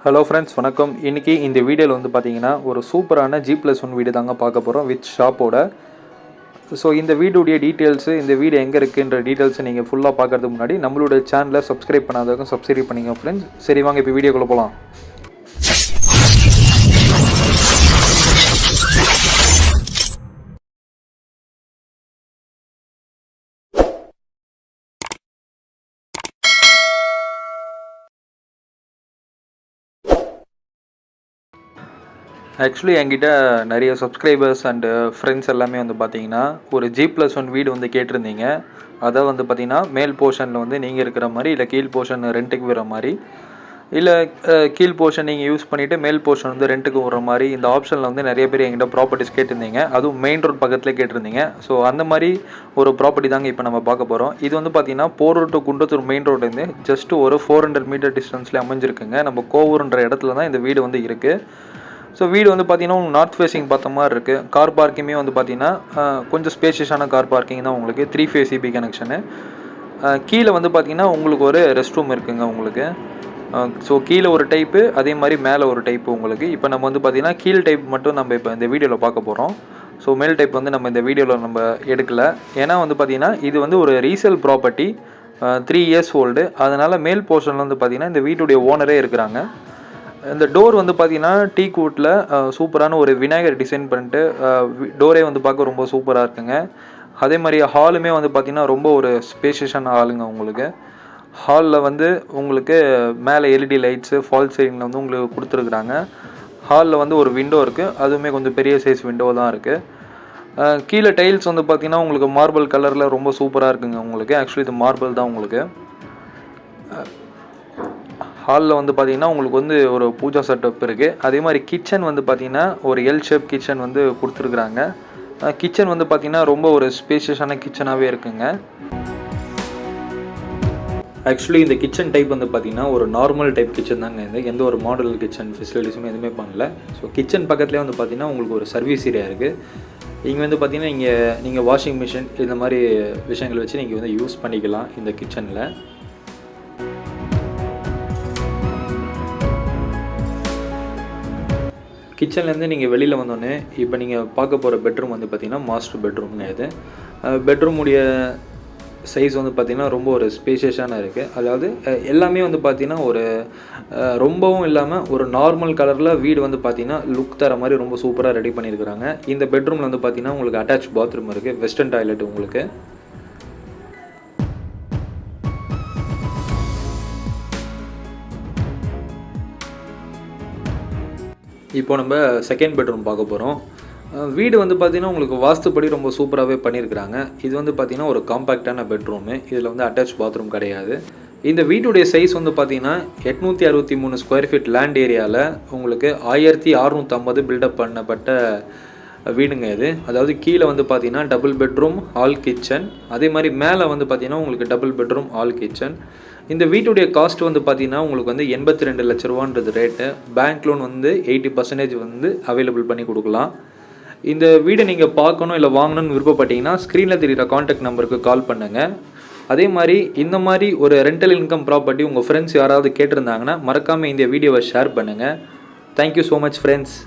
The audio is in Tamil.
ஹலோ ஃப்ரெண்ட்ஸ், வணக்கம். இன்றைக்கி இந்த வீடியோவில் வந்து பார்த்தீங்கன்னா ஒரு சூப்பரான G+1 வீடு தாங்க பார்க்க போகிறோம் வித் ஷாப்போட. ஸோ இந்த வீடுடைய டீட்டெயில்ஸு, இந்த வீடு எங்கே இருக்குன்ற டீட்டெயில்ஸை நீங்கள் ஃபுல்லாக பார்க்கறதுக்கு முன்னாடி நம்மளோட சேனலை சப்ஸ்கிரைப் பண்ணாதவங்க சப்ஸ்கிரைப் பண்ணிங்க ஃப்ரெண்ட்ஸ். சரி வாங்க இப்போ வீடியோக்குள்ளே போகலாம். ஆக்சுவலி என்கிட்ட நிறைய சப்ஸ்கிரைபர்ஸ் அண்டு ஃப்ரெண்ட்ஸ் எல்லாமே வந்து பார்த்தீங்கன்னா ஒரு G+1 வீடு வந்து கேட்டிருந்தீங்க. அதை வந்து பார்த்தீங்கன்னா மேல் போர்ஷனில் வந்து நீங்கள் இருக்கிற மாதிரி, இல்லை கீழ் போர்ஷன் ரெண்ட்டுக்கு விடுற மாதிரி, இல்லை கீழ் போர்ஷன் நீங்கள் யூஸ் பண்ணிவிட்டு மேல் போர்ஷன் வந்து ரெண்ட்டுக்கு விடுற மாதிரி இந்த ஆப்ஷனில் வந்து நிறைய பேர் என்கிட்ட ப்ராப்பர்ட்டிஸ் கேட்டிருந்தீங்க. அதுவும் மெயின் ரோட் பக்கத்தில் கேட்டிருந்தீங்க. ஸோ அந்த மாதிரி ஒரு ப்ராப்பர்ட்டி தாங்க இப்போ நம்ம பார்க்க போகிறோம். இது வந்து பார்த்தீங்கன்னா போரூர் டு குன்றத்தூர் மெயின் ரோட்லேருந்து ஜஸ்ட் ஒரு 400 மீட்டர் டிஸ்டன்ஸ்லேயே அமைஞ்சிருக்குங்க. நம்ம கோவூர்ன்ற இடத்துல தான் இந்த வீடு வந்து இருக்குது. ஸோ வீடு வந்து பார்த்தீங்கன்னா நார்த் ஃபேஸிங் பார்த்த மாதிரி இருக்குது. கார் பார்க்கிங்குமே வந்து பார்த்தீங்கன்னா கொஞ்சம் ஸ்பேஷியஸான கார் பார்க்கிங் தான் உங்களுக்கு. 3 ஃபேஸ் EB கனெக்ஷனு. கீழே வந்து பார்த்தீங்கன்னா உங்களுக்கு ஒரு ரெஸ்ட் ரூம் இருக்குங்க உங்களுக்கு. ஸோ கீழே ஒரு டைப்பு, அதே மாதிரி மேலே ஒரு டைப்பு உங்களுக்கு. இப்போ நம்ம வந்து பார்த்தீங்கன்னா கீழ் டைப் மட்டும் நம்ம இப்போ இந்த வீடியோவில் பார்க்க போகிறோம். ஸோ மேல் டைப் வந்து நம்ம இந்த வீடியோவில் நம்ம எடுக்கலை. ஏன்னா வந்து பார்த்தீங்கன்னா இது வந்து ஒரு ரீசேல் ப்ராப்பர்ட்டி, 3 இயர்ஸ் ஓல்டு. அதனால் மேல் போர்ஷனில் வந்து பார்த்தீங்கன்னா இந்த வீட்டுடைய ஓனரே இருக்கிறாங்க. இந்த டோர் வந்து பார்த்தீங்கன்னா டீக் வுட்டில் சூப்பரான ஒரு விநாயகர் டிசைன் பண்ணிட்டு டோரே வந்து பார்க்க ரொம்ப சூப்பராக இருக்குங்க. அதே மாதிரி ஹாலுமே வந்து பார்த்திங்கன்னா ரொம்ப ஒரு ஸ்பேஷியஸான ஹாலுங்க உங்களுக்கு. ஹாலில் வந்து உங்களுக்கு மேலே LED லைட்ஸு ஃபால் சீலிங்கில் வந்து உங்களுக்கு கொடுத்துருக்குறாங்க. ஹாலில் வந்து ஒரு விண்டோ இருக்குது, அதுவுமே கொஞ்சம் பெரிய சைஸ் விண்டோ தான் இருக்குது. கீழே டைல்ஸ் வந்து பார்த்திங்கன்னா உங்களுக்கு மார்பிள் கலரில் ரொம்ப சூப்பராக இருக்குங்க உங்களுக்கு. ஆக்சுவலி இது மார்பிள் தான் உங்களுக்கு. ஹாலில் வந்து பார்த்திங்கன்னா உங்களுக்கு வந்து ஒரு பூஜா செட்டப் இருக்குது. அதே மாதிரி கிச்சன் வந்து பார்த்திங்கன்னா ஒரு எல் ஷேப் கிச்சன் வந்து கொடுத்துருக்குறாங்க. கிச்சன் வந்து பார்த்திங்கன்னா ரொம்ப ஒரு ஸ்பேஷியஸான கிச்சனாகவே இருக்குங்க. ஆக்சுவலி இந்த கிச்சன் டைப் வந்து பார்த்திங்கன்னா ஒரு நார்மல் டைப் கிச்சன் தாங்க. இது எந்த ஒரு மாடல் கிச்சன் ஃபெசிலிட்டிஸுமே எதுவுமே பண்ணல. ஸோ கிச்சன் பக்கத்துலேயே வந்து பார்த்திங்கன்னா உங்களுக்கு ஒரு சர்வீஸ் ஏரியா இருக்குது. இங்கே வந்து பார்த்திங்கன்னா நீங்கள் வாஷிங் மிஷின் இந்த மாதிரி விஷயங்கள் வச்சு நீங்கள் வந்து யூஸ் பண்ணிக்கலாம் இந்த கிச்சனில். கிச்சன்லேருந்து நீங்கள் வெளியில் வந்தோடனே இப்போ நீங்கள் பார்க்க போகிற பெட்ரூம் வந்து பார்த்திங்கன்னா மாஸ்டர் பெட்ரூம்ங்க. இது பெட்ரூமுடைய சைஸ் வந்து பார்த்திங்கன்னா ரொம்ப ஒரு ஸ்பேஷியஸான இருக்குது. அதாவது எல்லாமே வந்து பார்த்திங்கன்னா ஒரு ரொம்பவும் இல்லாமல் ஒரு நார்மல் கலரில் வீடு வந்து பார்த்திங்கன்னா லுக் தர மாதிரி ரொம்ப சூப்பராக ரெடி பண்ணியிருக்கிறாங்க. இந்த பெட்ரூமில் வந்து பார்த்திங்கன்னா உங்களுக்கு அட்டாச் பாத்ரூம் இருக்குது, வெஸ்டர்ன் டாய்லெட் உங்களுக்கு. இப்போ நம்ம செகண்ட் பெட்ரூம் பார்க்க போகிறோம். வீடு வந்து பார்த்திங்கன்னா உங்களுக்கு வாஸ்துப்படி ரொம்ப சூப்பராகவே பண்ணியிருக்கிறாங்க. இது வந்து பார்த்திங்கன்னா ஒரு காம்பேக்டான பெட்ரூமு. இதில் வந்து அட்டாச் பாத்ரூம் கிடையாது. இந்த வீட்டுடைய சைஸ் வந்து பார்த்திங்கன்னா 863 ஸ்கொயர் ஃபீட் லேண்ட் ஏரியாவில் உங்களுக்கு 1650 பில்டப் பண்ணப்பட்ட வீடுங்க இது. அதாவது கீழே வந்து பார்த்திங்கன்னா டபுள் பெட்ரூம் ஹால் கிச்சன், அதே மாதிரி மேலே வந்து பார்த்திங்கன்னா உங்களுக்கு டபுள் பெட்ரூம் ஹால் கிச்சன். இந்த வீட்டுடைய காஸ்ட் வந்து பார்த்திங்கன்னா உங்களுக்கு வந்து 82 லட்ச ரூபான்றது ரேட்டு. பேங்க் லோன் வந்து 80% வந்து அவைலபிள் பண்ணி கொடுக்கலாம். இந்த வீடை நீங்கள் பார்க்கணும் இல்லை வாங்கணும்னு விருப்பப்பட்டீங்கன்னா ஸ்க்ரீனில் தெரிகிற காண்டாக்ட் நம்பருக்கு கால் பண்ணுங்கள். அதே மாதிரி இந்த மாதிரி ஒரு ரெண்டல் இன்கம் ப்ராப்பர்ட்டி உங்கள் ஃப்ரெண்ட்ஸ் யாராவது கேட்டிருந்தாங்கன்னா மறக்காமல் இந்த வீடியோவை ஷேர் பண்ணுங்கள். Thank you so much friends.